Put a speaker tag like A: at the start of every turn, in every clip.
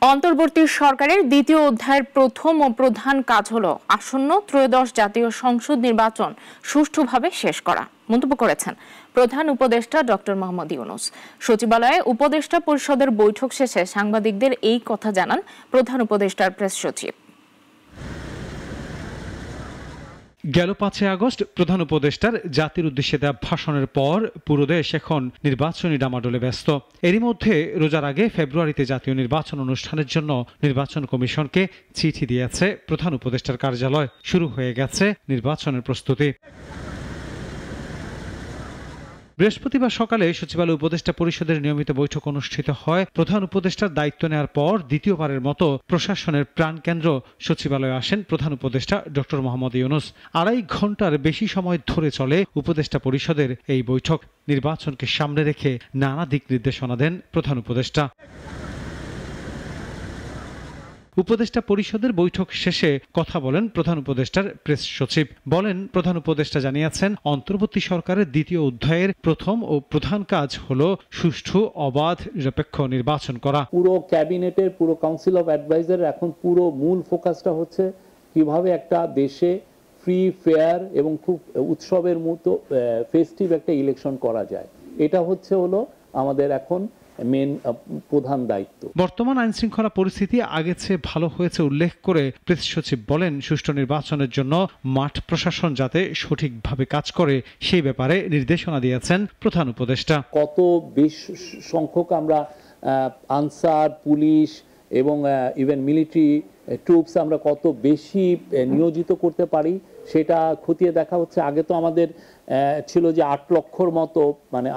A: অন্তর্বর্তী সরকারের দ্বিতীয় অধ্যায়ের প্রথম ও প্রধান কাজ হলো আসন্ন ত্রয়োদশ জাতীয় সংসদ নির্বাচন সুষ্ঠুভাবে শেষ করা, মন্তব্য করেছেন প্রধান উপদেষ্টা ডক্টর মোহাম্মদ ইউনূস। সচিবালয়ে উপদেষ্টা পরিষদের বৈঠক শেষে সাংবাদিকদের এই কথা জানান প্রধান উপদেষ্টার প্রেস সচিব।
B: গেল 5 আগস্ট প্রধান উপদেষ্টার জাতির উদ্দেশ্যে দেওয়া ভাষণের পর পুরো দেশ এখন নির্বাচনী ডামাডোলে ব্যস্ত। এরই মধ্যে রোজার আগে ফেব্রুয়ারিতে জাতীয় নির্বাচন অনুষ্ঠানের জন্য নির্বাচন কমিশনকে চিঠি দিয়েছে প্রধান উপদেষ্টার কার্যালয়। শুরু হয়ে গেছে নির্বাচনের প্রস্তুতি। বৃহস্পতিবার সকালে সচিবালয় উপদেষ্টা পরিষদের নিয়মিত বৈঠক অনুষ্ঠিত হয়। প্রধান উপদেষ্টার দায়িত্ব নেওয়ার পর দ্বিতীয়বারের মতো প্রশাসনের প্রাণকেন্দ্র সচিবালয়ে আসেন প্রধান উপদেষ্টা ডক্টর মোহাম্মদ ইউনূস। 2.5 ঘন্টার বেশি সময় ধরে চলে উপদেষ্টা পরিষদের এই বৈঠক। নির্বাচনকে সামনে রেখে নানা দিক নির্দেশনা দেন প্রধান উপদেষ্টা। উপদেষ্টা পরিষদের বৈঠক শেষে কথা বলেন প্রধান উপদেষ্টার প্রেস সচিব। বলেন, প্রধান উপদেষ্টা জানিয়েছেন, অন্তর্বর্তী সরকারের দ্বিতীয় অধ্যায়ের প্রথম ও প্রধান কাজ হলো সুষ্ঠু, অবাধ, নিরপেক্ষ নির্বাচন করা।
C: পুরো ক্যাবিনেটের, পুরো কাউন্সিল অফ অ্যাডভাইজার এখন পুরো মূল ফোকাসটা হচ্ছে কিভাবে একটা দেশে ফ্রি, ফেয়ার এবং খুব উৎসবের মতো ফেস্টিভ একটা ইলেকশন করা যায়। এটা হলো আমাদের এখন মেন প্রধান দায়িত্ব।
B: বর্তমান আইন শৃঙ্খলা পরিস্থিতি আগের চেয়ে ভালো হয়েছে উল্লেখ করে প্রেস সচিব বলেন, সুষ্ঠু নির্বাচনের জন্য মাঠ প্রশাসন যাতে সঠিকভাবে কাজ করে সেই ব্যাপারে নির্দেশনা দিয়েছেন প্রধান উপদেষ্টা।
C: কত বেশি সংখ্যক আমরা আনসার, পুলিশ এবং ইভেন মিলিটারি ট্রুপস আমরা কত বেশি নিয়োজিত করতে পারি সেটা খতিয়ে দেখা হচ্ছে। আগে তো আমাদের ছিল যে 8 লক্ষর মতো মানে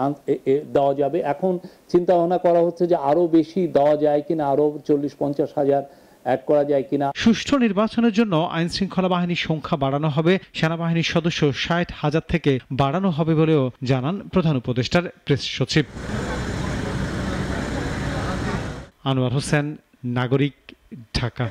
C: দেওয়া যাবে, এখন চিন্তা ভাবনা করা হচ্ছে যে আরো বেশি দেওয়া যায় কিনা, আরো 40-50 হাজার অ্যাড করা যায় কিনা।
B: সুষ্ঠু নির্বাচনের জন্য আইন শৃঙ্খলা বাহিনীর সংখ্যা বাড়ানো হবে, সেনাবাহিনীর সদস্য 60,000 থেকে বাড়ানো হবে বলেও জানান প্রধান উপদেষ্টার প্রেস সচিব। আনোয়ার হোসেন, নাগরিক, ঢাকা।